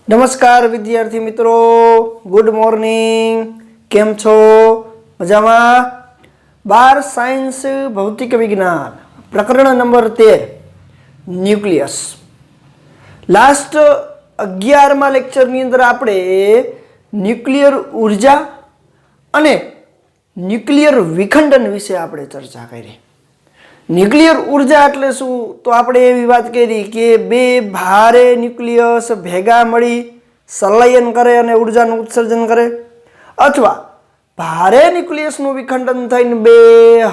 नमस्कार विद्यार्थी मित्रों, गुड मॉर्निंग। केम छो? मजामा? 12 साइंस भौतिक विज्ञान प्रकरण नंबर 13 न्यूक्लियस। लास्ट 11 लेक्चर ની અંદર આપણે ન્યુક્લિયર ઉર્જા અને ન્યુક્લિયર વિખંડન વિશે આપણે ચર્ચા કરી। ન્યુક્લિયર ઉર્જા એટલે શું? તો આપણે એવી વાત કરી કે બે ભારે ન્યુક્લિયસ ભેગા મળી સંલયન કરે અને ઉર્જાનું ઉત્સર્જન કરે, અથવા ભારે ન્યુક્લિયસનું વિખંડન થઈને બે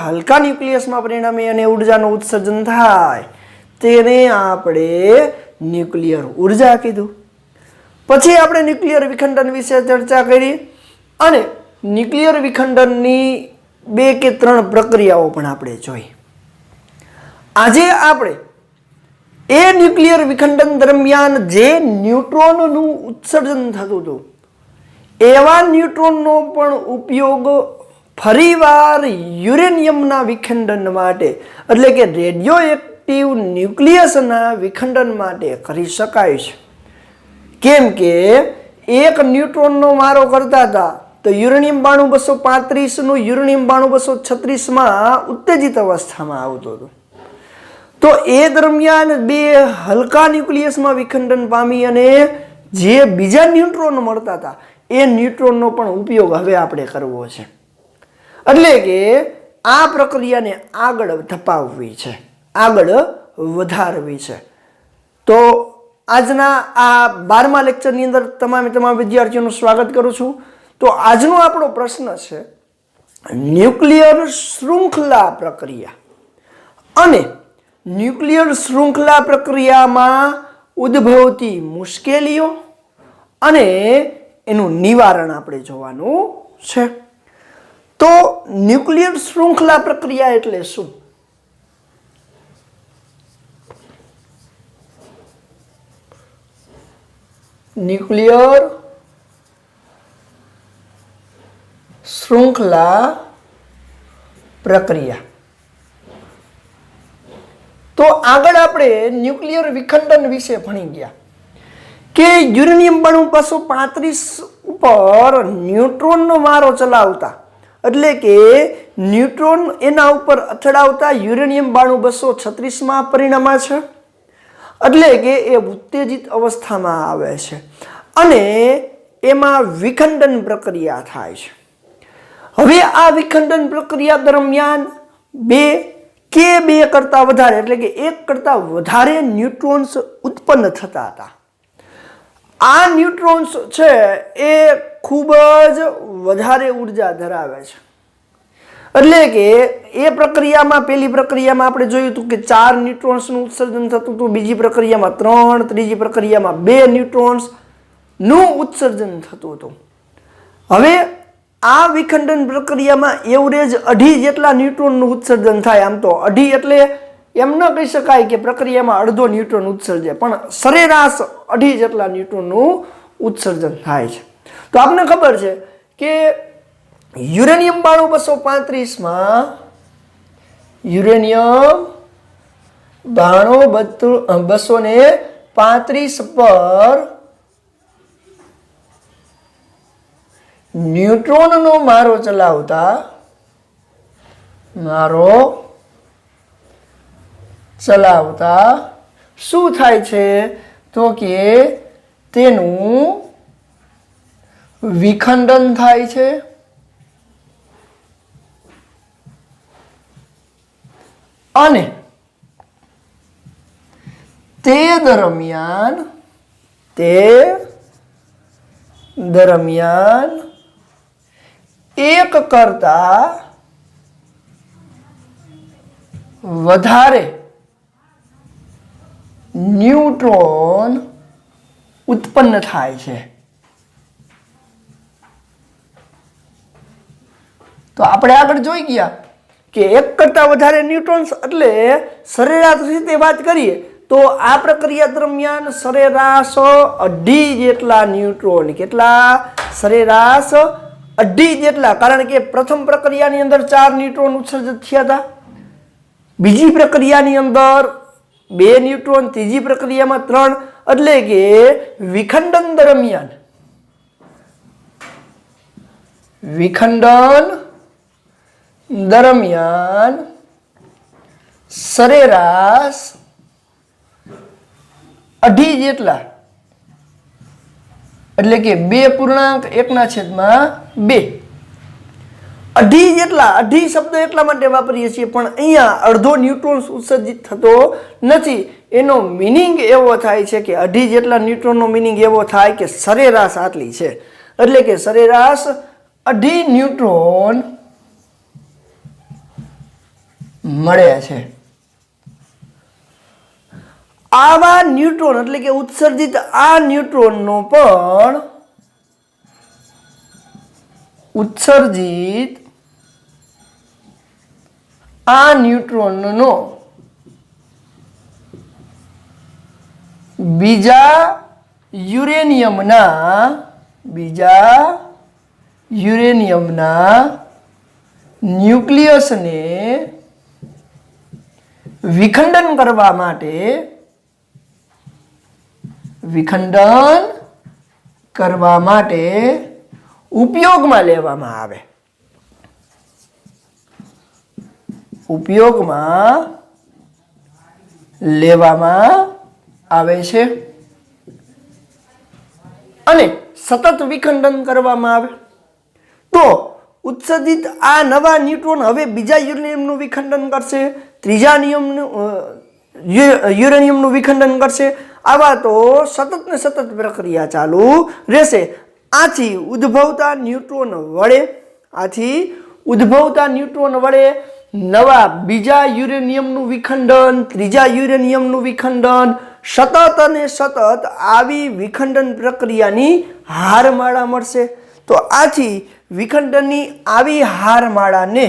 હલકા ન્યુક્લિયસમાં પરિણમે અને ઉર્જાનું ઉત્સર્જન થાય, તેને આપણે ન્યુક્લિયર ઉર્જા કીધું। પછી આપણે ન્યુક્લિયર વિખંડન વિશે ચર્ચા કરી અને ન્યુક્લિયર વિખંડનની 2 કે 3 પ્રક્રિયાઓ પણ આપણે જોઈ। આજે આપણે એ ન્યુક્લિયર વિખંડન દરમિયાન જે ન્યુટ્રોનનું ઉત્સર્જન થતું હતું એવા ન્યુટ્રોનનો પણ ઉપયોગ ફરીવાર યુરેનિયમના વિખંડન માટે એટલે કે રેડિયો એક્ટિવ ન્યુક્લિયસના વિખંડન માટે કરી શકાય છે। કેમ કે એક ન્યુટ્રોનનો મારો કરતા હતા તો યુરેનિયમ 9235 નું યુરેનિયમ 9236 માં ઉત્તેજિત અવસ્થામાં આવતું હતું, તો એ દરમિયાન બે હલકા ન્યુક્લિયસમાં વિખંડન પામી અને જે બીજા ન્યુટ્રોન મળતા હતા એ ન્યુટ્રોનનો પણ ઉપયોગ હવે આપણે કરવો છે, એટલે કે આ પ્રક્રિયાને આગળ ધપાવવી છે, આગળ વધારવી છે। તો આજના આ 12મા લેક્ચરની અંદર તમામ વિદ્યાર્થીઓનું સ્વાગત કરું છું। તો આજનો આપણો પ્રશ્ન છે ન્યુક્લિયર શૃંખલા પ્રક્રિયા અને ન્યુક્લિયર શૃંખલા પ્રક્રિયામાં ઉદ્ભવતી મુશ્કેલીઓ અને એનું નિવારણ આપણે જોવાનું છે। તો ન્યુક્લિયર શૃંખલા પ્રક્રિયા એટલે શું? ન્યુક્લિયર શૃંખલા પ્રક્રિયા। તો આગળ આપણે ન્યુક્લિયર વિખંડન વિશે ભણી ગયા કે યુરેનિયમ 235 ઉપર ન્યુટ્રોનનો મારો ચલાવતા એટલે કે ન્યુટ્રોન એના ઉપર અથડાવતા યુરેનિયમ 236 માં પરિણમે છે, એટલે કે એ ઉત્તેજિત અવસ્થામાં આવે છે અને એમાં વિખંડન પ્રક્રિયા થાય છે। હવે આ વિખંડન પ્રક્રિયા દરમિયાન બે કરતા વધારે એટલે કે એક કરતા વધારે ન્યુટ્રોન્સ ઉત્પન્ન થતા હતા। આ ન્યુટ્રોન્સ છે એ ખૂબ જ વધારે ઉર્જા ધરાવે છે, એટલે કે એ પ્રક્રિયામાં પહેલી પ્રક્રિયામાં આપણે જોયું હતું કે 4 ન્યુટ્રોન્સનું ઉત્સર્જન થતું હતું, બીજી પ્રક્રિયામાં 3, ત્રીજી પ્રક્રિયામાં 2 ન્યુટ્રોન્સનું ઉત્સર્જન થતું હતું। હવે આ વિખંડન પ્રક્રિયામાં એવરેજ 2.5 જેટલા ન્યુટ્રોનનું ઉત્સર્જન થાય। આમ તો 2.5 એટલે એમ ન કહી શકાય કે પ્રક્રિયામાં અડધો ન્યુટ્રોન ઉત્સર્જે, પણ સરેરાશ 2.5 જેટલા ન્યુટ્રોનનું ઉત્સર્જન થાય છે। તો આપને ખબર છે કે યુરેનિયમ 235 માં યુરેનિયમ 235 પર ન્યુટ્રોનનો મારો ચલાવતા શું થાય છે તો કે તેનું વિખંડન થાય છે અને તે દરમિયાન એક કરતા વધારે ન્યુટ્રોન ઉત્પન્ન થાય છે। તો આપણે આગળ જોઈ ગયા કે એક કરતા વધારે ન્યુટ્રોન્સ એટલે સરેરાશ રીતે વાત કરીએ તો આ પ્રક્રિયા દરમિયાન સરેરાશ 2.5 જેટલા ન્યુટ્રોન, કેટલા? સરેરાશ 2.5 જેટલા, કારણ કે પ્રથમ પ્રક્રિયાની અંદર 4 ન્યુટ્રોન ઉત્સર્જિત થયા હતા, બીજી પ્રક્રિયાની અંદર 2 ન્યુટ્રોન, ત્રીજી પ્રક્રિયામાં 3, એટલે કે વિખંડન દરમિયાન સરેરાશ 2.5 જેટલા, એટલે કે 2.1/2, 2.5 જેટલા, 2.5 શબ્દ એટલા માટે વાપરીએ છીએ, પણ અહીંયા અડધો ન્યુટ્રોન ઉત્સર્જિત થતો નથી. એનો મિનિંગ એવો થાય છે કે 2.5 જેટલા ન્યુટ્રોનનો મિનિંગ એવો થાય કે સરેરાશ આટલી છે, એટલે કે સરેરાશ 2.5 ન્યુટ્રોન મળે છે. આવા ન્યુટ્રોન એટલે કે ઉત્સર્જિત આ ન્યુટ્રોનનો પણ ઉત્સર્જિત આ ન્યુટ્રોનનો બીજા યુરેનિયમના ન્યુક્લિયસને વિખંડન કરવા માટે ઉપયોગમાં લેવામાં આવે છે અને સતત વિખંડન કરવામાં આવે તો ઉત્સર્જિત આ નવા ન્યુટ્રોન હવે બીજા યુરેનિયમનું વિખંડન કરશે, ત્રીજા યુરેનિયમનું વિખંડન કરશે. આવા તો સતત ને સતત પ્રક્રિયા ચાલુ રહેશે. આથી ઉદ્ભવતા ન્યુટ્રોન વડે નવા બીજા યુરેનિયમનું વિખંડન, ત્રીજા યુરેનિયમનું વિખંડન, સતત અને સતત આવી વિખંડન પ્રક્રિયાની હારમાળા મળશે. તો આથી વિખંડનની આવી હારમાળાને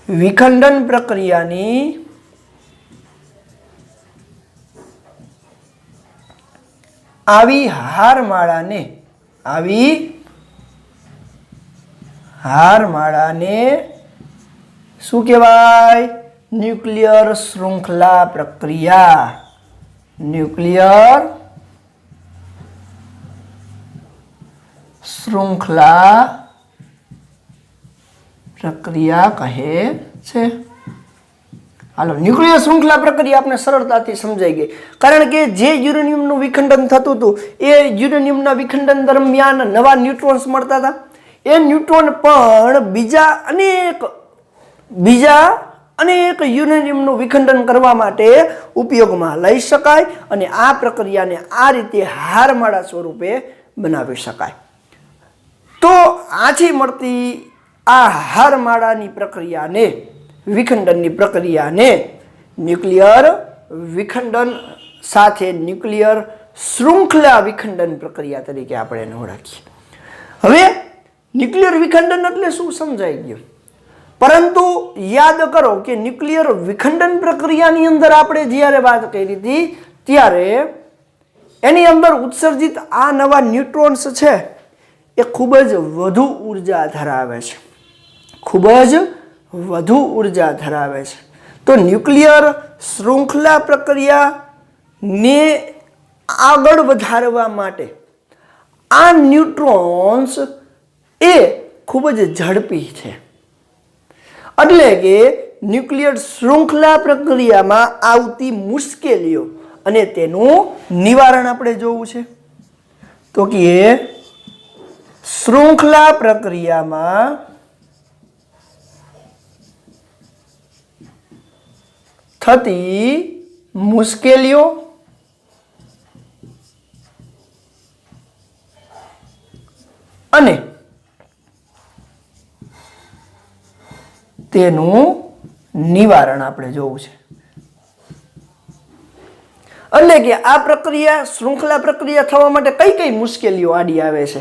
વિખંડન પ્રક્રિયાની આવી હારમાળાને શું કહેવાય? ન્યુક્લિયર શૃંખલા પ્રક્રિયા. ન્યુક્લિયર શૃંખલા પ્રક્રિયા કહે છે. હાલો, ન્યુક્લિયર શૃંખલા પ્રક્રિયા આપણે સરળતાથી સમજાઈ ગઈ, કારણ કે જે યુરેનિયમનું વિખંડન થતું હતું એ યુરેનિયમના વિખંડન દરમિયાન નવા ન્યુટ્રોન્સ મળતા હતા. એ ન્યુટ્રોન પણ બીજા અનેક યુરેનિયમનું વિખંડન કરવા માટે ઉપયોગમાં લઈ શકાય અને આ પ્રક્રિયાને આ રીતે હારમાળા સ્વરૂપે બનાવી શકાય. તો આથી મળતી આ હારમાળાની પ્રક્રિયાને, વિખંડનની પ્રક્રિયાને ન્યુક્લિયર વિખંડન સાથે ન્યુક્લિયર શૃંખલા વિખંડન પ્રક્રિયા તરીકે આપણે એને ઓળખીએ. હવે ન્યુક્લિયર વિખંડન એટલે શું સમજાઈ ગયું, પરંતુ યાદ કરો કે ન્યુક્લિયર વિખંડન પ્રક્રિયાની અંદર આપણે જ્યારે વાત કરી હતી ત્યારે એની અંદર ઉત્સર્જિત આ નવા ન્યુટ્રોન્સ છે એ ખૂબ જ વધુ ઉર્જા ધરાવે છે. તો ન્યુક્લિયર શૃંખલા પ્રક્રિયાને આગળ વધારવા માટે આ ન્યુટ્રોન્સ એ ખૂબ જ ઝડપી છે. એટલે કે ન્યુક્લિયર શૃંખલા પ્રક્રિયામાં આવતી મુશ્કેલીઓ અને તેનું નિવારણ આપણે જોવું છે. તો કે શૃંખલા પ્રક્રિયામાં થતી મુશ્કેલીઓ અને તેનું નિવારણ આપણે જોવું છે. એટલે કે આ પ્રક્રિયા, શૃંખલા પ્રક્રિયા થવા માટે કઈ કઈ મુશ્કેલીઓ આડી આવે છે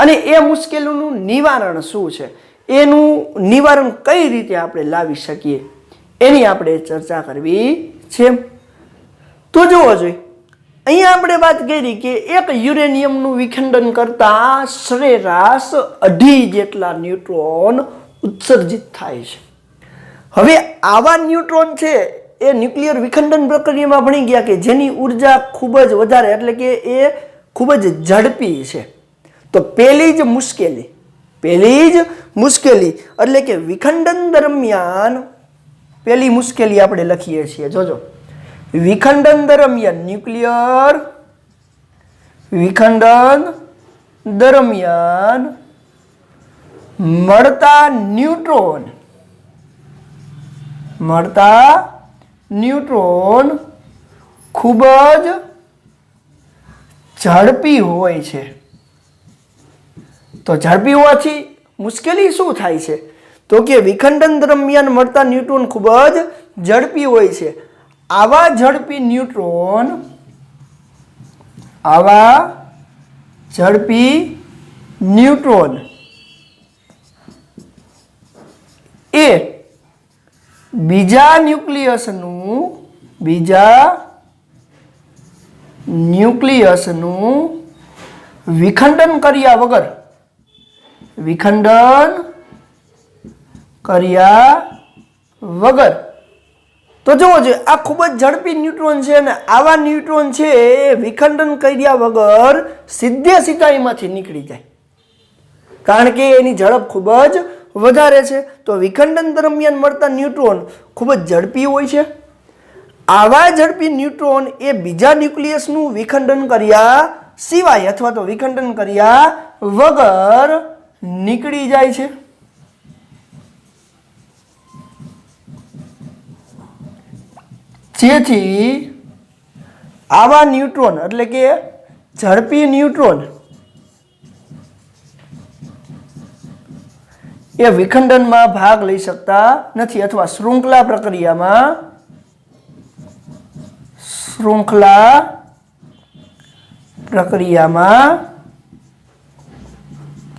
અને એ મુશ્કેલીઓનું નિવારણ શું છે, એનું નિવારણ કઈ રીતે આપણે લાવી શકીએ એની આપણે ચર્ચા કરવી છે. તો જોવો જોઈએ, અહીંયા આપણે વાત કરી કે એક યુરેનિયમનું વિખંડન કરતા સરેરાશ 2.5 જેટલા ન્યુટ્રોન ઉત્સર્જિત થાય છે. હવે આવા ન્યુટ્રોન છે એ ન્યુક્લિયર વિખંડન પ્રક્રિયામાં ભણી ગયા કે જેની ઉર્જા ખૂબ જ વધારે એટલે કે એ ખૂબ જ ઝડપી છે. તો પહેલી જ મુશ્કેલી એટલે કે વિખંડન દરમિયાન પહેલી મુશ્કેલી આપણે લખીએ છીએ. જોજો, વિખંડન દરમિયાન ન્યુક્લિયર વિખંડન દરમિયાન મળતા ન્યુટ્રોન ખૂબ જ ઝડપી હોય છે. તો ઝડપી હોવાથી મુશ્કેલી શું થાય છે? તો કે વિખંડન દરમિયાન મળતા ન્યુટ્રોન ખૂબ જ ઝડપી હોય છે. આવા ઝડપી ન્યુટ્રોન એ બીજા ન્યુક્લિયસનું વિખંડન કર્યા વગર તો જોવો જોઈએ, આ ખૂબ જ ઝડપી ન્યુટ્રોન છે અને આવા ન્યુટ્રોન છે એ વિખંડન કર્યા વગર સીધા એમાંથી નીકળી જાય, કારણ કે એની ઝડપ ખૂબ જ વધારે છે. તો વિખંડન દરમિયાન મળતા ન્યુટ્રોન ખૂબ જ ઝડપી હોય છે. આવા ઝડપી ન્યુટ્રોન એ બીજા ન્યુક્લિયસનું વિખંડન કર્યા સિવાય અથવા તો વિખંડન કર્યા વગર નીકળી જાય છે. જેથી આવા ન્યુટ્રોન એટલે કે ઝડપી ન્યુટ્રોન એ વિખંડનમાં ભાગ લઈ શકતા નથી અથવા શૃંખલા પ્રક્રિયામાં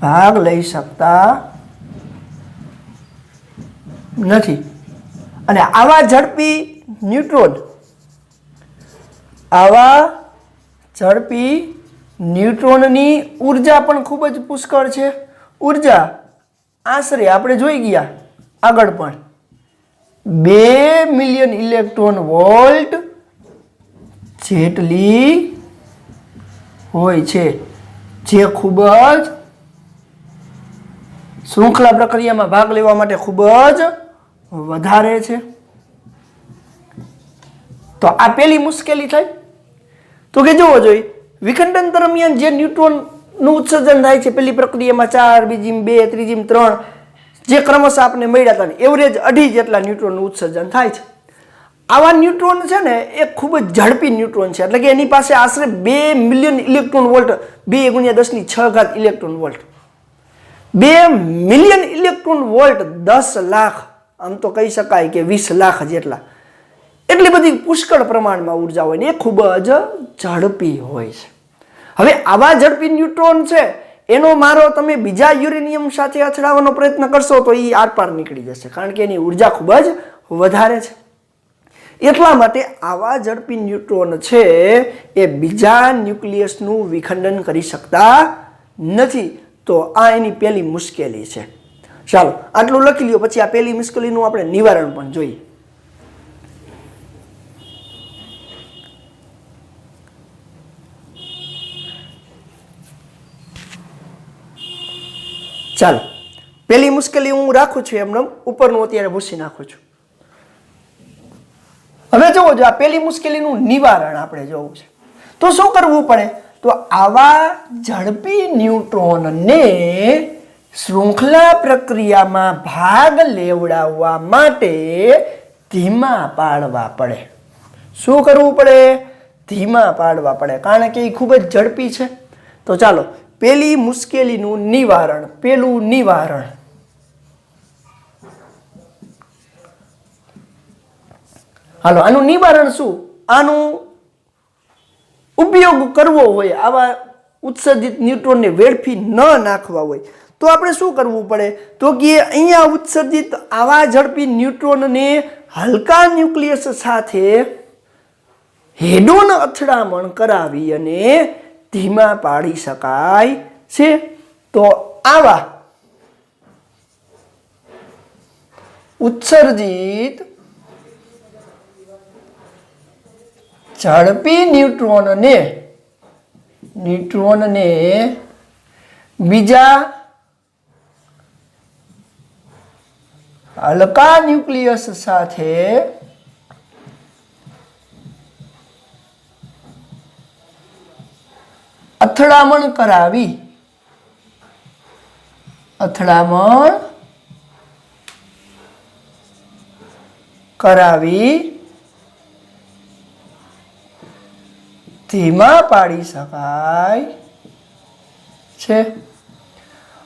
ભાગ લઈ શકતા નથી. અને આવા ઝડપી ન્યુટ્રોનની ઉર્જા પણ ખૂબ જ પુષ્કળ છે. ઉર્જા આશરે આપણે જોઈ ગયા આગળ પણ 2 મિલિયન ઇલેક્ટ્રોન વોલ્ટ જેટલી હોય છે, જે ખૂબ જ શૃંખલા પ્રક્રિયામાં ભાગ લેવા માટે ખૂબ જ વધારે છે. તો આ પહેલી મુશ્કેલી થાય. તો કે જોવો જોઈએ, વિખંડન દરમિયાન જે ન્યુટ્રોનનું ઉત્સર્જન થાય છે પહેલી પ્રક્રિયામાં 4, બીજીમાં 2, ત્રીજીમાં 3, જે ક્રમશઃ આપણે મળ્યા હતા એવરેજ 2.5 જેટલા ન્યુટ્રોનનું ઉત્સર્જન થાય છે. આવા ન્યુટ્રોન છે ને એ ખૂબ જ ઝડપી ન્યુટ્રોન છે, એટલે કે એની પાસે આશરે 2 million electron volt, 2 × 10⁶ electron volt, 2 million electron volt 10 lakh, આમ તો કહી શકાય કે 20 લાખ જેટલા, એટલી બધી પુષ્કળ પ્રમાણમાં ઉર્જા હોય ને એ ખૂબ જ ઝડપી હોય છે. હવે આવા ઝડપી ન્યુટ્રોન છે એનો મારો તમે બીજા યુરેનિયમ સાથે અથડાવવાનો પ્રયત્ન કરશો તો એ આરપાર નીકળી જશે, કારણ કે એની ઉર્જા ખૂબ જ વધારે છે. એટલા માટે આવા ઝડપી ન્યુટ્રોન છે એ બીજા ન્યુક્લિયસનું વિખંડન કરી શકતા નથી. તો આ એની પહેલી મુશ્કેલી છે. ચાલો આટલું લખી લ્યો, પછી આ પહેલી મુશ્કેલીનું આપણે નિવારણ પણ જોઈએ. ચાલો પહેલી મુશ્કેલી હું રાખું છું, એમને ઉપરનું અત્યારે ભૂસી નાખું છું. હવે જોવો જો, આ પહેલી મુશ્કેલીનું નિવારણ આપણે જોવું છે. તો શું કરવું પડે? તો આવા ઝડપી ન્યુટ્રોનને શૃંખલા પ્રક્રિયામાં ભાગ લેવડાવવા માટે ધીમા પાડવા પડે. શું કરવું પડે? ધીમા પાડવા પડે, કારણ કે એ ખૂબ જ ઝડપી છે. તો ચાલો પહેલી મુશ્કેલીનું નિવારણ, પહેલું નિવારણ. હાલો આનું નિવારણ શું? આનું ઉપયોગ કરવો હોય, આવા ઉત્સર્જિત ન્યુટ્રોનને વેડફી ન નાખવા હોય તો આપણે શું કરવું પડે? તો કે અહીંયા ઉત્સર્જિત આવા ઝડપી ન્યુટ્રોનને હલકા ન્યુક્લિયસ સાથે હેડોન અથડામણ કરાવી અને ધીમા પાડી શકાય છે. તો આવા ઉત્સર્જિત ઝડપી ન્યુટ્રોનને બીજા હલકા ન્યુક્લિયસ સાથે અથડામણ કરાવી ધીમા પાડી શકાય છે.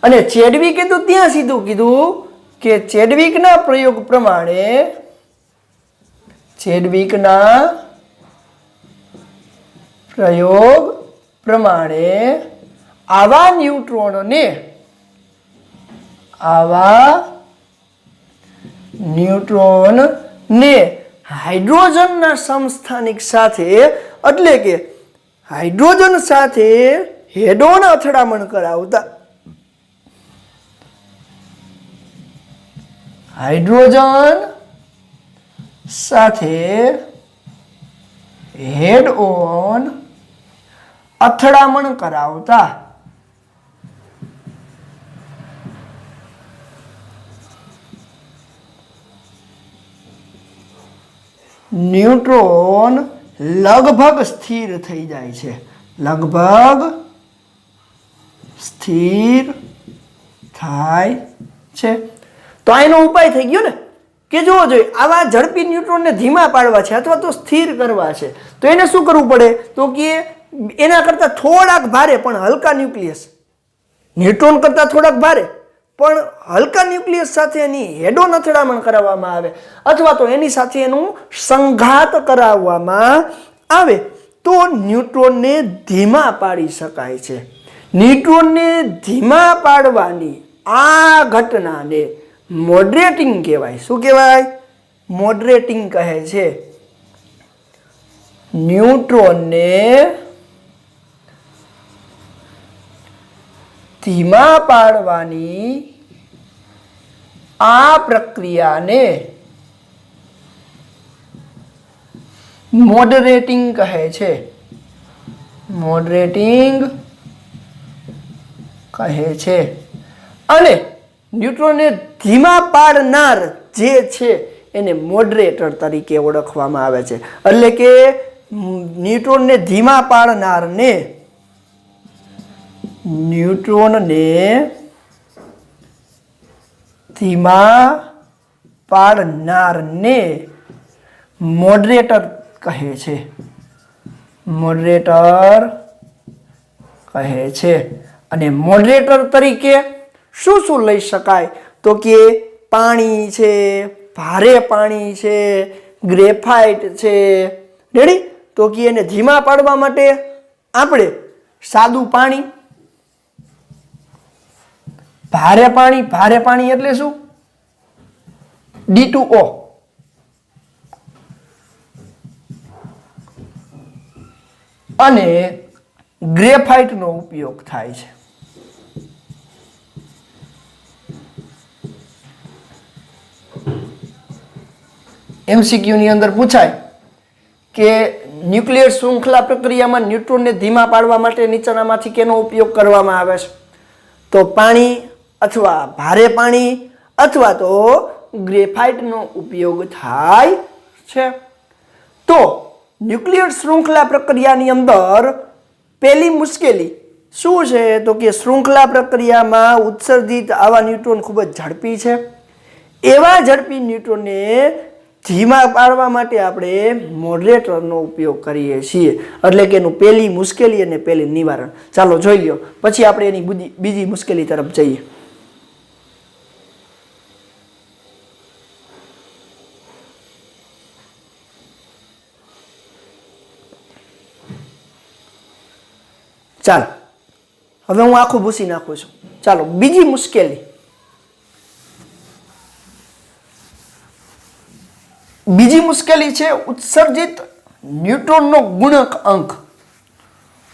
અને ચેડવિકે તો ત્યાં સીધું કીધું કે ચેડવિકના પ્રયોગ પ્રમાણે આવા ન્યુટ્રોનને હાઇડ્રોજનના સમસ્થાનિક સાથે એટલે કે હાઇડ્રોજન સાથે હેડ-ઓન અથડામણ કરાવતા હાઇડ્રોજન સાથે હેડ-ઓન અથડામણ કરાવતા ન્યુટ્રોન લગભગ સ્થિર થઈ જાય છે. તો આ એનો ઉપાય થઈ ગયો ને કે જોવો જોઈએ આવા ઝડપી ન્યુટ્રોનને ધીમા પાડવા છે અથવા તો સ્થિર કરવા છે તો એને શું કરવું પડે તો કે એના કરતાં થોડાક ભારે પણ હલકા ન્યુક્લિયસ ન્યુટ્રોન કરતાં થોડાક ભારે પણ હલકા ન્યુક્લિયસ સાથે એની હેડ-ઓન અથડામણ કરાવવામાં આવે અથવા તો એની સાથે એનું સંઘાત કરાવવામાં આવે તો ન્યુટ્રોનને ધીમા પાડી શકાય છે. ન્યુટ્રોનને ધીમા પાડવાની આ ઘટનાને મોડરેટિંગ કહેવાય. શું કહેવાય? મોડરેટિંગ કહે છે. ન્યુટ્રોનને ધીમા પાડવાની આ પ્રક્રિયાને મોડરેટિંગ કહે છે. અને ન્યુટ્રોનને ધીમા પાડનાર જે છે એને મોડરેટર તરીકે ઓળખવામાં આવે છે. એટલે કે ન્યુટ્રોનને ધીમા પાડનારને મોડરેટર કહે છે. અને મોડરેટર તરીકે શું શું લઈ શકાય તો કે પાણી છે, ભારે પાણી છે, ગ્રેફાઇટ છે. રેડી? તો કે એને ધીમા પાડવા માટે આપણે સાદું પાણી, ભારે પાણી એટલે શું? D2O. અને ગ્રેફાઇટનો ઉપયોગ થાય છે. MCQ ની અંદર પૂછાય કે ન્યુક્લિયર શૃંખલા પ્રક્રિયામાં ન્યુટ્રોનને ધીમા પાડવા માટે નીચેનામાંથી કેનો ઉપયોગ કરવામાં આવે છે? તો પાણી અથવા ભારે પાણી અથવા તો ગ્રેફાઇટનો ઉપયોગ થાય છે. તો ન્યુક્લિયર શૃંખલા પ્રક્રિયાની અંદર પહેલી મુશ્કેલી શું છે તો કે શૃંખલા પ્રક્રિયામાં ઉત્સર્જિત આવા ન્યુટ્રોન ખૂબ જ ઝડપી છે. એવા ઝડપી ન્યુટ્રોનને ધીમા પાડવા માટે આપણે મોડરેટરનો ઉપયોગ કરીએ છીએ. એટલે કે એનું પહેલી મુશ્કેલી અને પહેલી નિવારણ. ચાલો જોઈ લ્યો, પછી આપણે એની બીજી મુશ્કેલી તરફ જઈએ. ચાલો હવે હું આખું ભૂસી નાખું છું. ચાલો બીજી મુશ્કેલી. બીજી મુશ્કેલી છે ઉત્સર્જિત ન્યુટ્રોનનો ગુણક અંક.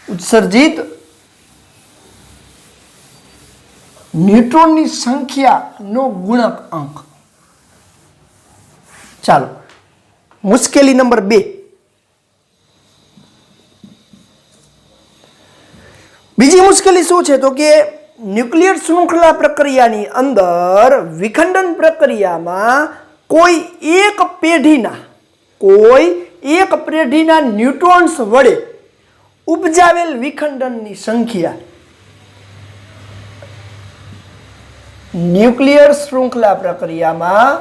ઉત્સર્જિત ન્યુટ્રોનની સંખ્યાનો ગુણક અંક. ચાલો મુશ્કેલી નંબર 2. બીજી મુશ્કેલી શું છે તો કે ન્યુક્લિયર શૃંખલા પ્રક્રિયાની અંદર વિખંડન પ્રક્રિયામાં કોઈ એક પેઢીના ન્યુટ્રોન્સ વડે ઉપજાવેલ વિખંડનની સંખ્યા ન્યુક્લિયર શૃંખલા પ્રક્રિયામાં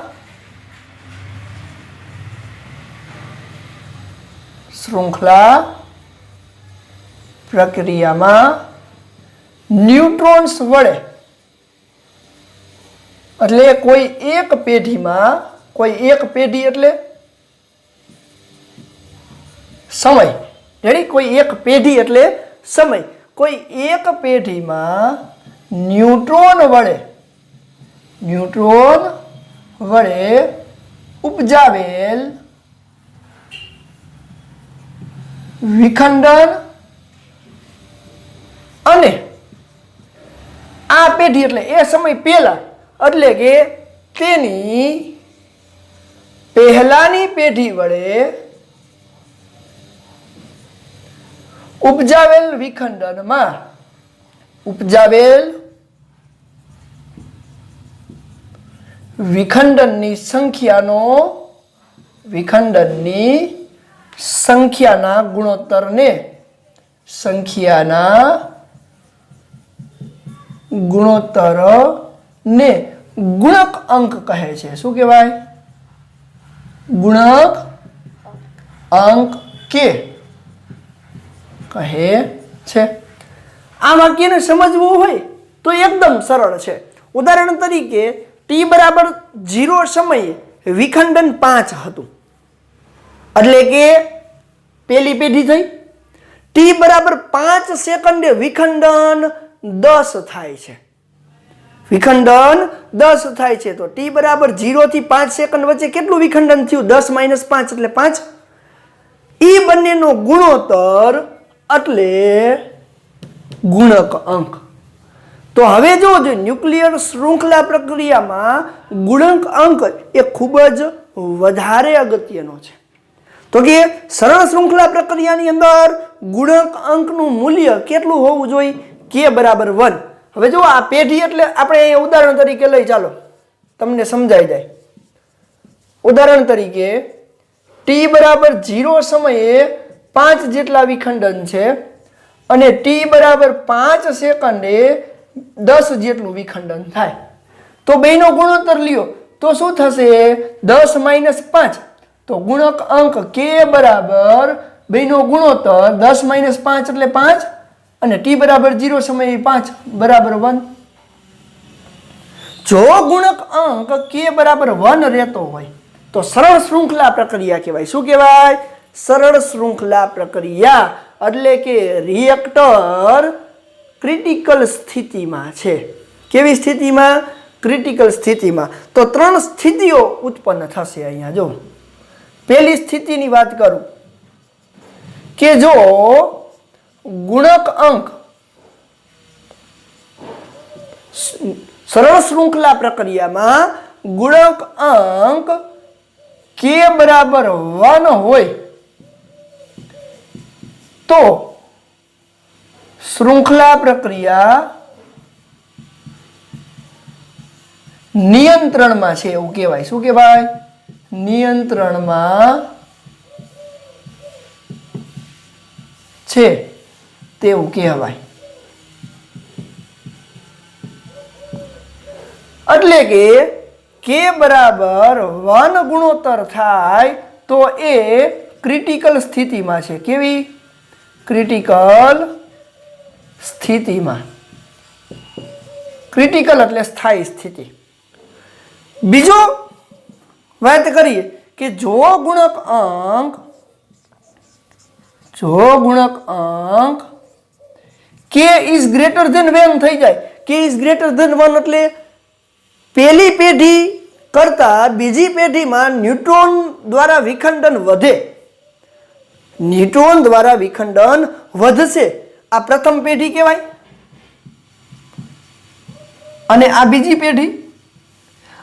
ન્યુટ્રોન્સ વડે એટલે કોઈ એક પેઢી એટલે સમય. રેડી? કોઈ એક પેઢી એટલે સમય. કોઈ એક પેઢીમાં ન્યુટ્રોન વડે ઉપજાવેલ વિખંડન અને આ પેઢી એટલે એ સમય પહેલા એટલે કે તેની પહેલાની પેઢી વડે ઉપજાવેલ વિખંડનની સંખ્યાના ગુણોત્તરને ગુણક અંક કહે છે. શું કહેવાય? ગુણક અંક કે કહે છે. આ વાક્યને સમજવું હોય તો એકદમ સરળ છે. ઉદાહરણ તરીકે t=0 સમયે વિખંડન 5 હતું એટલે કે પહેલી પેઢી થઈ. t=5 સેકન્ડે વિખંડન 10 થાય છે. તો t=0 થી 5 સેકન્ડ વચ્ચે કેટલું વિખંડન થયું? 10 - 5 એટલે 5. ઈ બંનેનો ગુણોત્તર એટલે ગુણક અંક. તો હવે જોજો ન્યુક્લિયર શૃંખલા પ્રક્રિયામાં ગુણક અંક એ ખૂબ જ વધારે અગત્યનો છે. તો કે સરળ શૃંખલા પ્રક્રિયાની અંદર ગુણક અંકનું મૂલ્ય કેટલું હોવું જોઈએ? k = 1. હવે જો આ પેઢી એટલે આપણે અહીંયા ઉદાહરણ તરીકે લઈ, ચાલો તમને સમજાઈ જાય. ઉદાહરણ તરીકે t=0 સમયે 5 જેટલા વિખંડન છે અને t=5 સેકન્ડે 10 જેટલું વિખંડન થાય. તો બેનો ગુણોત્તર લ્યો તો શું થશે? 10 - 5. તો ગુણક અંક k બરાબર બેનો ગુણોત્તર 10 - 5 એટલે 5 અને t=0 સમયે 5 = 1. જો ગુણક અંક k = 1 રહેતો હોય તો સરળ શૃંખલા પ્રક્રિયા કહેવાય. શું કહેવાય? સરળ શૃંખલા પ્રક્રિયા એટલે કે રિએક્ટર ક્રિટિકલ સ્થિતિમાં છે. કેવી સ્થિતિમાં? ક્રિટિકલ સ્થિતિમાં. તો 3 સ્થિતિઓ ઉત્પન્ન થશે. અહીંયા જો પહેલી સ્થિતિની વાત કરું કે જો ગુણક અંક સરળ શૃંખલા પ્રક્રિયામાં ગુણક અંક k = 1 હોય તો શૃંખલા પ્રક્રિયા નિયંત્રણમાં છે એવું કહેવાય. શું કહેવાય? નિયંત્રણમાં છે તેવું કહેવાય. એટલે કે k = 1 ગુણોત્તર થાય તો એ ક્રિટિકલ સ્થિતિમાં છે. કેવી? ક્રિટિકલ સ્થિતિમાં. ક્રિટિકલ એટલે સ્થાયી સ્થિતિ. બીજો વાત કરીએ કે જો ગુણક અંક k is greater than 1 થઈ જાય. k is greater than 1 એટલે પહેલી પેઢી કરતા બીજી પેઢીમાં ન્યુટ્રોન દ્વારા વિખંડન વધશે. આ પ્રથમ પેઢી કહેવાય અને આ બીજી પેઢી.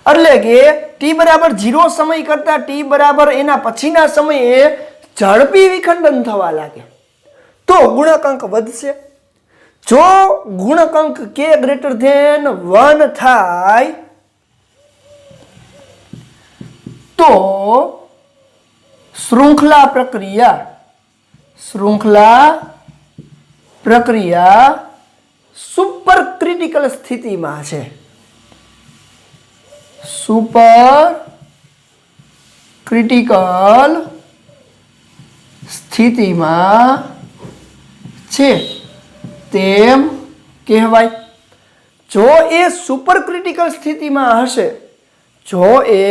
એટલે કે t બરાબર 0 સમય કરતા t બરાબર એના પછીના સમયે ઝડપી વિખંડન થવા લાગે તો ગુણકાંક વધશે। જો ગુણકાંક k ગ્રેટર ધેન 1 થાય તો श्रृंखला प्रक्रिया सुपर क्रिटिकल स्थिति में है। सुपर क्रिटिकल स्थिति में छे तेम कहवाय। जो ए सुपर क्रिटिकल स्थिति में हशे, जो ए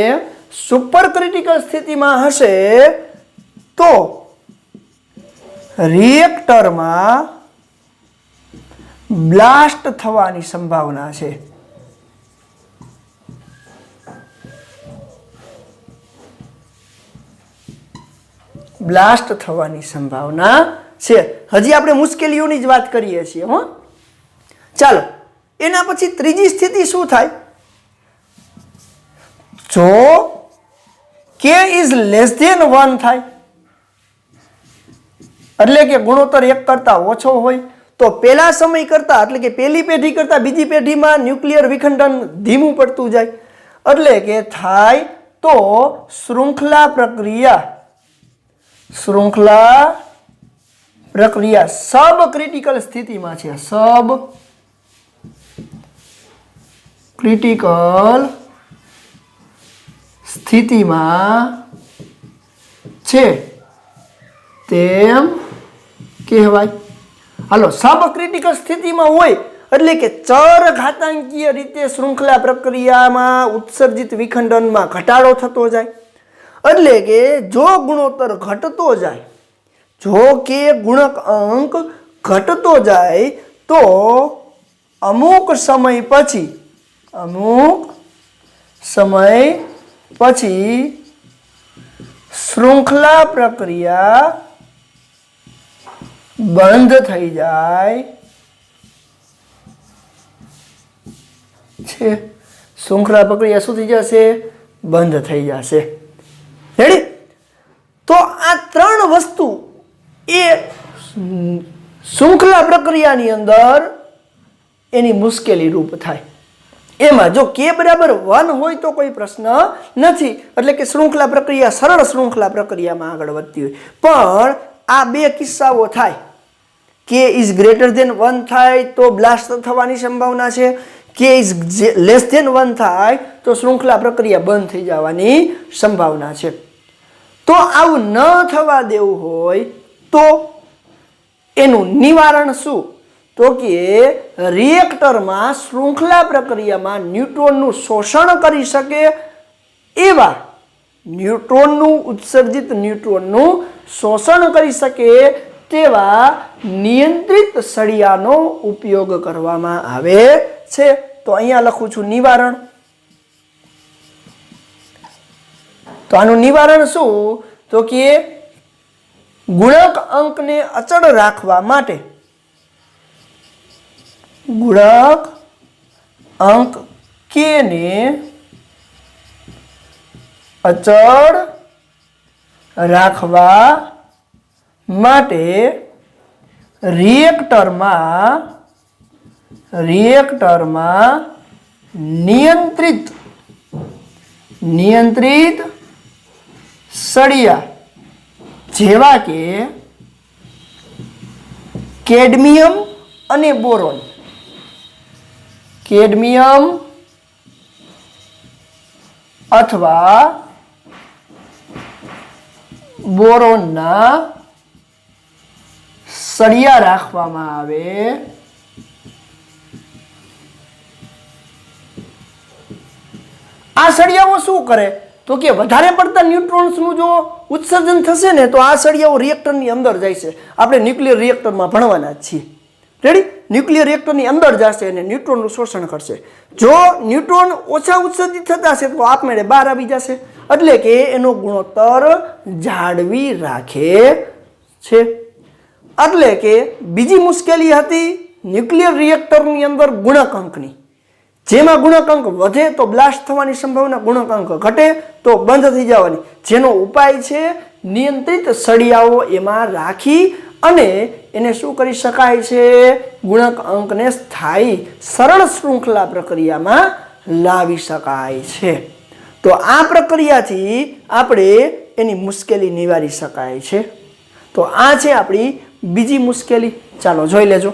सुपर क्रिटिकल स्थिति में हशे तो रिएक्टर में ब्लास्ट थवानी संभावना है। ब्लास्ट थवानी संभावना है। हजी आपणे मुश्केलीओनी ज वात करीए छीए। हो चालो एना पछी त्रीजी स्थिति शुं थाय? जो k इज लेस देन 1 थाय એટલે કે ગુણોત્તર 1 કરતા ઓછો હોય તો પહેલા સમય કરતા એટલે કે પહેલી પેઢી કરતા બીજી પેઢીમાં ન્યુક્લિયર વિખંડન ધીમું પડતું જાય એટલે કે થાય તો શૃંખલા પ્રક્રિયા સબ ક્રિટિકલ સ્થિતિમાં છે। સબ ક્રિટિકલ સ્થિતિમાં છે તેમ કહેવાય। હાલો सब क्रिटिकल स्थिति में होय એટલે કે ચર ઘાતાંકીય રીતે શૃંખલા પ્રક્રિયામાં ઉત્સર્જિત વિખંડનમાં ઘટાડો થતો જાય એટલે કે જો ગુણોત્તર ઘટતો જાય, જો કે ગુણક અંક ઘટતો જાય તો અમુક સમય પછી શૃંખલા પ્રક્રિયા बंद थई जाए छे। श्रृंखला प्रक्रिया शुं थई जशे? बंद थई जशे। रेडी? तो आ त्रण वस्तु ए श्रृंखला प्रक्रियानी अंदर एनी मुश्केली रूप थाय। एमां जो k बराबर 1 होय तो कोई प्रश्न नथी એટલે કે श्रृंखला प्रक्रिया सरळ श्रृंखला प्रक्रियामां આગળ વધતી હોય पण आ बे किस्साओ थाय k इज ग्रेटर देन 1 थाय तो ब्लास्ट थवानी संभावना है, k इज लेस देन 1 थाय तो श्रृंखला प्रक्रिया बंद थई जवानी संभावना है। तो आवुं न थवा देवुं होय तो एनुं निवारण शुं? तो कि रिएक्टर में श्रृंखला प्रक्रिया में न्यूट्रॉननुं शोषण करी शके एवा न्यूट्रॉननुं उत्सर्जित न्यूट्रॉननुं शोषण करी शके तेवा नियंत्रित सळियानो उपयोग करवामां आवे छे। तो अहींया लखुं छुं निवारण। तो आनुं निवारण शुं? तो कि गुणक अंक ने अचल राखवा माटे गुणक अंक k ने अचल राखवा माटे रिएक्टर में नियंत्रित सळिया जेवा के केडमियम अने बोरोन, केडमियम अथवा बोरोन ना सळिया राखवामां आवे। आ सळियाओ शुं करे? तो कि वधारे पड़ता न्यूट्रॉन्सनुं जो उत्सर्जन थशे ने तो आ सळियाओ रिएक्टरनी अंदर जशे। आपणे न्यूक्लियर रिएक्टरमां भणवाना छीए। रेडी? न्यूक्लियर रिएक्टरनी अंदर जशे अने न्यूट्रॉननुं शोषण करशे। जो न्यूट्रॉन ओछा उत्सर्जित थता हशे तो आपमेळे बहार आवी जशे એટલે કે એનો ગુણોત્તર જાળવી રાખે છે। એટલે કે બીજી મુશ્કેલી હતી ન્યુક્લિયર રિએક્ટરની અંદર ગુણક અંકની। જેમાં ગુણકાંક વધે તો બ્લાસ્ટ થવાની સંભાવના, ગુણકાંક ઘટે તો બંધ થઈ જવાની. જેનો ઉપાય છે નિયંત્રિત સળિયાઓ એમાં રાખી અને એને શું કરી શકાય છે? ગુણકાંકને સ્થાયી સરળ શૃંખલા પ્રક્રિયામાં લાવી શકાય છે. તો આ પ્રક્રિયાથી આપણે એની મુશ્કેલી નિવારી શકાય છે. તો આ છે આપણી બીજી મુશ્કેલી. ચાલો જોઈ લેજો.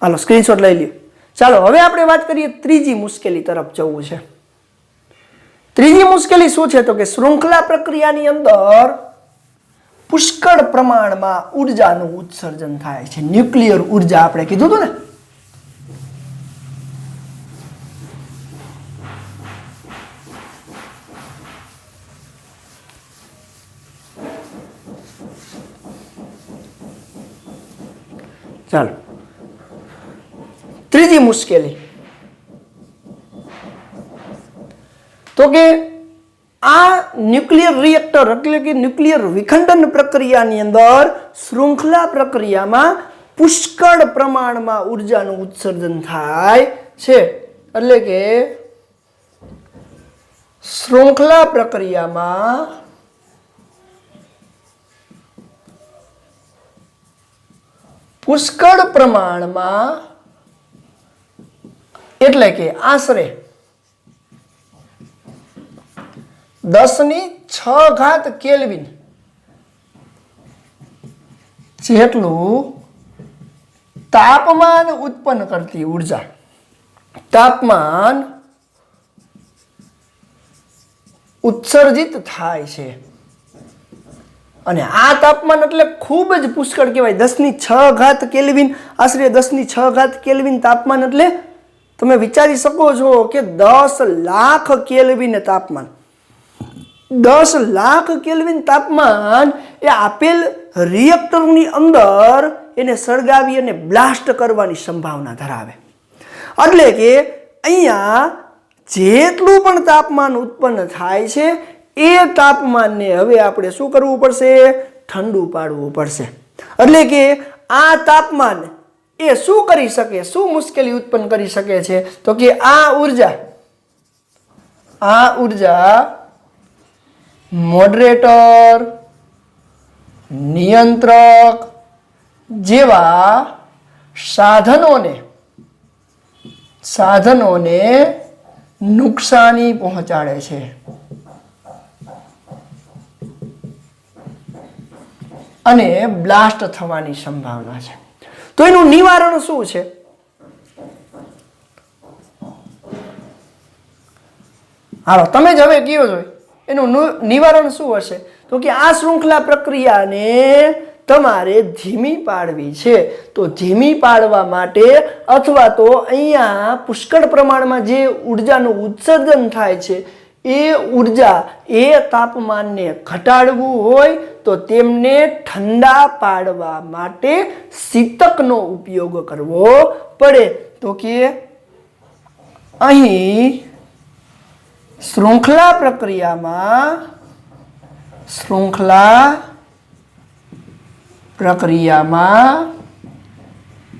હાલો સ્ક્રીનશોટ લઈ લ્યો. ચાલો હવે આપણે વાત કરીએ ત્રીજી મુશ્કેલી તરફ જવું છે. ત્રીજી મુશ્કેલી શું છે? તો કે શૃંખલા પ્રક્રિયાની અંદર પુષ્કળ પ્રમાણમાં ઉર્જાનું ઉત્સર્જન થાય છે. ન્યુક્લિયર ઉર્જા આપણે કીધું હતું ને. ચાલો ત્રીજી મુશ્કેલી, તો કે આ ન્યુક્લિયર રિએક્ટર એટલે કે ન્યુક્લિયર વિખંડન પ્રક્રિયાની અંદર શૃંખલા પ્રક્રિયામાં પુષ્કળ પ્રમાણમાં ઉર્જાનું ઉત્સર્જન થાય છે. એટલે કે શૃંખલા પ્રક્રિયામાં પુષ્કળ પ્રમાણમાં એટલે કે આશરે 10⁶ કેલ્વિન જેટલું તાપમાન ઉત્પન્ન કરતી ઉર્જા, તાપમાન ઉત્સર્જિત થાય છે. અને આ તાપમાન એટલે ખૂબ જ પુષ્કળ કહેવાય. 10⁶ કેલ્વિન, આશરે 10⁶ કેલ્વિન તાપમાન એટલે તમે વિચારી શકો છો કે 10 લાખ કેલ્વિન તાપમાન, 10 લાખ કેલ્વિન તાપમાન એ આપેલ રિએક્ટરની અંદર એને સળગાવી અને બ્લાસ્ટ કરવાની સંભાવના ધરાવે. એટલે કે અહીંયા જેટલું પણ તાપમાન ઉત્પન્ન થાય છે એ તાપમાનને હવે આપણે શું કરવું પડશે? ઠંડુ પાડવું પડશે. એટલે કે આ તાપમાન એ શું કરી શકે? શું મુશ્કેલી ઉત્પન્ન કરી શકે છે? તો કે આ ઉર્જા મોડરેટર, નિયંત્રક જેવા સાધનોને નુકસાની પહોંચાડે છે. અને બ્લાસ્ટ થવાની સંભાવના છે. તો એનું નિવારણ શું છે? હાલો તમે જ હવે કયો છો એનું નિવારણ શું હશે? તો કે આ શૃંખલા પ્રક્રિયાને તમારે ધીમી પાડવી છે. તો ધીમી પાડવા માટે અથવા તો અહીંયા પુષ્કળ પ્રમાણમાં જે ઉર્જાનું ઉત્સર્જન થાય છે એ ઉર્જા એ તાપમાનને ઘટાડવું હોય તો તેમને ઠંડા પાડવા માટે શીતકનો ઉપયોગ કરવો પડે. તો કે અહીં શૃંખલા પ્રક્રિયામાં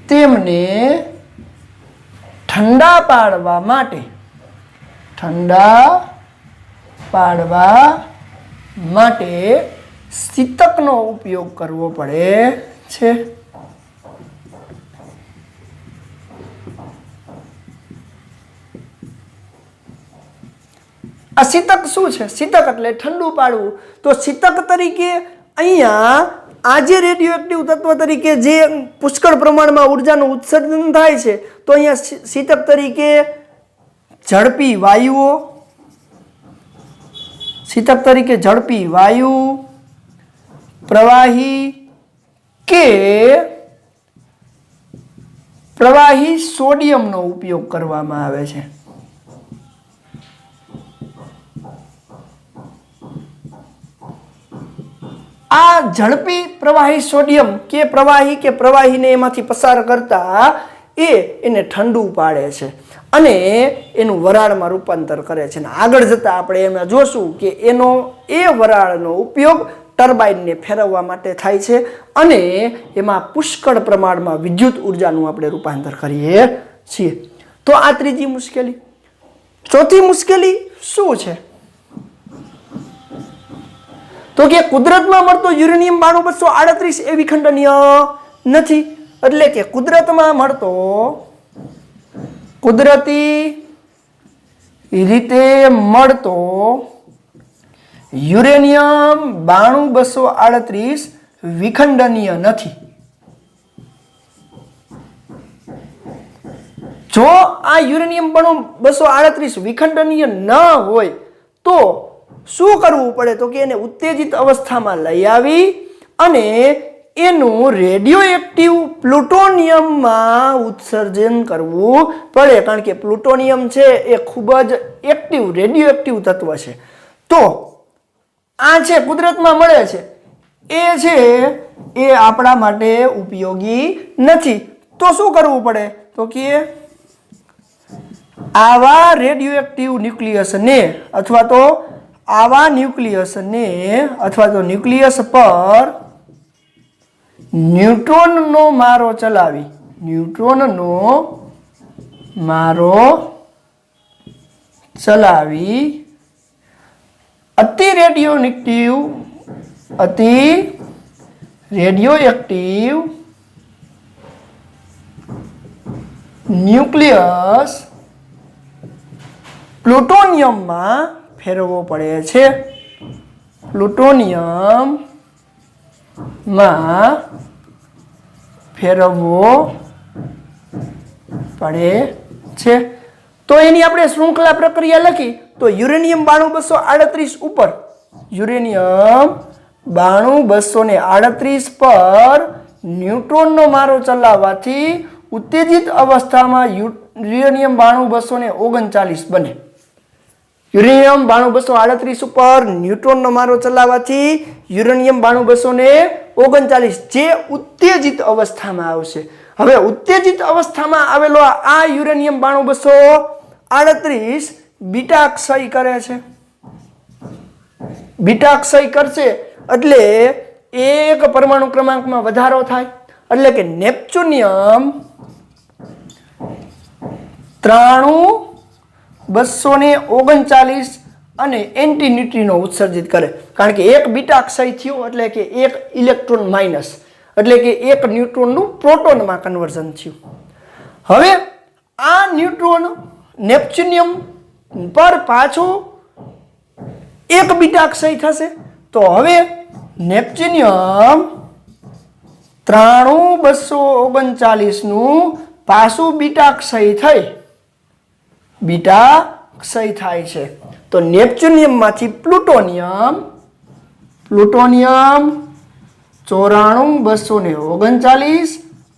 તેમને ઠંડા પાડવા માટે શીતકનો ઉપયોગ કરવો પડે છે. આ શીતક શું છે? શીતક એટલે ઠંડુ પાડવું. તો શીતક તરીકે અહીંયા આ જે રેડિયોએક્ટિવ તત્વ તરીકે જે પુષ્કળ પ્રમાણમાં ઉર્જાનું ઉત્સર્જન થાય છે તો અહીંયા શીતક તરીકે ઝડપી વાયુ, પ્રવાહી સોડિયમનો ઉપયોગ કરવામાં આવે છે. આ ઝડપી પ્રવાહી સોડિયમ કે પ્રવાહીને એમાંથી પસાર કરતા એને ઠંડુ પાડે છે અને એનું વરાળમાં રૂપાંતર કરે છે. અને આગળ જતા આપણે એમાં જોશું કે એનો એ વરાળનો ઉપયોગ ટર્બાઇનને ફેરવવા માટે થાય છે અને એમાં પુષ્કળ પ્રમાણમાં વિદ્યુત ઉર્જાનું આપણે રૂપાંતર કરીએ છીએ. તો આ ત્રીજી મુશ્કેલી. ચોથી મુશ્કેલી શું છે? તો કે કુદરતમાં મળતો યુરેનિયમ 92238 એ વિખંડનીય નથી. એટલે કે કુદરતમાં મળતો કુદરતી રીતે મળતો યુરેનિયમ 92238 વિખંડનીય નથી. જો આ યુરેનિયમ 92238 વિખંડનીય ન હોય તો શું કરવું પડે? તો કે એને ઉત્તેજિત અવસ્થામાં લઈ આવી અને એનું રેડિયો એક્ટિવ પ્લુટોનિયમમાં ઉત્સર્જન કરવું પડે. કારણ કે પ્લુટોનિયમ છે એ ખૂબ જ એક્ટિવ રેડિયો એક્ટિવ તત્વ છે. તો આ છે કુદરતમાં મળે છે એ આપણા માટે ઉપયોગી નથી. તો શું કરવું પડે? તો કે આવા રેડિયો એક્ટિવ ન્યુક્લિયસને અથવા તો ન્યુક્લિયસ પર ન્યુટ્રોનનો મારો ચલાવી અતિ રેડિયો એક્ટિવ ન્યુક્લિયસ પ્લુટોનિયમમાં ફેરવવો પડે છે. પ્લુટોનિયમમાં ફેરવવો પડે છે. તો એની આપણે શૃંખલા પ્રક્રિયા લખી તો યુરેનિયમ 92238 ઉપર યુરેનિયમ 92238 પર ન્યુટ્રોનનો મારો ચલાવવાથી ઉત્તેજિત અવસ્થામાં યુરેનિયમ 92239 બને. યુરેનિયમ 92238 ઉપર ન્યુટ્રોનનો મારો ચલાવવાથી યુરેનિયમ 92239 જે ઉત્તેજિત અવસ્થામાં આવશે. હવે ઉત્તેજિત અવસ્થામાં આવેલો આ યુરેનિયમ 92238 બીટા ક્ષય કરે છે. બીટા ક્ષય કરશે એટલે એક પરમાણુ ક્રમાંકમાં વધારો થાય. એટલે કે નેપ્ચ્યુનિયમ 93239 અને એન્ટી ન્યુટ્રિનો ઉત્સર્જિત કરે. કારણ કે એક બીટા ક્ષય થયું એટલે કે એક ઇલેક્ટ્રોન માઇનસ એટલે કે એક ન્યુટ્રોનનું પ્રોટોનમાં કન્વર્ઝન થયું. હવે આ ન્યુટ્રોન નેપ્ચ્યુનિયમ પર પાછું એક બીટા ક્ષય થશે. તો હવે નેપ્ચ્યુનિયમ 93239 નું પાછું બીટા ક્ષય થાય છે. તો નેપ્ચ્યુનિયમમાંથી પ્લુટોનિયમ 94239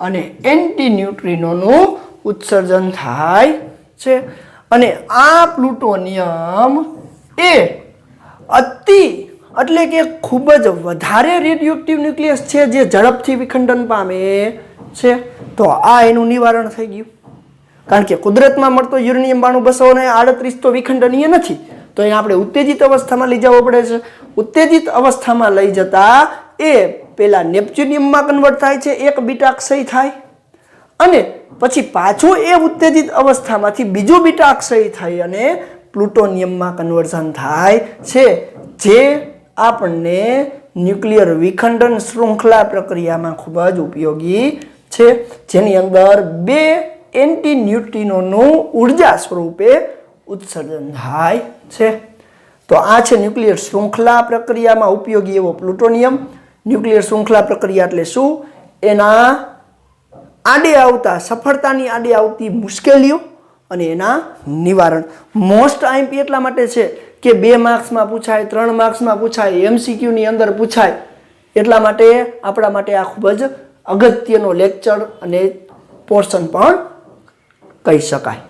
અને એન્ટી ન્યુટ્રિનોનું ઉત્સર્જન થાય છે. અને આ પ્લુટોનિયમ એ એટલે કે ખૂબ જ વધારે રેડિયોએક્ટિવ ન્યુક્લિયસ છે જે ઝડપથી વિખંડન પામે છે. તો આ એનું નિવારણ થઈ ગયું. કારણ કે કુદરતમાં મળતો યુરેનિયમ 92238 તો વિખંડનીય નથી. તો એને આપણે ઉત્તેજિત અવસ્થામાં લઈ જવો પડે છે. ઉત્તેજિત અવસ્થામાં લઈ જતા એ પેલા નેપ્ચ્યુનિયમમાં કન્વર્ટ થાય છે, એક બીટા ક્ષય થાય અને પછી પાછું એ ઉત્તેજિત અવસ્થામાંથી બીજું બીટા ક્ષય થઈ અને પ્લુટોનિયમમાં કન્વર્ઝન થાય છે, જે આપણને ન્યુક્લિયર વિખંડન શૃંખલા પ્રક્રિયામાં ખૂબ જ ઉપયોગી છે, જેની અંદર બે એન્ટી ન્યુટ્રિનોનું ઉર્જા સ્વરૂપે ઉત્સર્જન થાય છે. તો આ છે ન્યુક્લિયર શૃંખલા પ્રક્રિયામાં ઉપયોગી એવો પ્લુટોનિયમ. ન્યુક્લિયર શૃંખલા પ્રક્રિયા એટલે શું? એના સફળતાની આડે આવતી મુશ્કેલીઓ અને એના નિવારણ. મોસ્ટ આઈએમપી એટલા માટે છે કે 2 માર્ક્સમાં પૂછાય, 3 માર્ક્સમાં પૂછાય, MCQ ની અંદર પૂછાય. એટલા માટે આપણા માટે આ ખૂબ જ અગત્યનો લેક્ચર અને પોર્શન પણ કહી શકાય.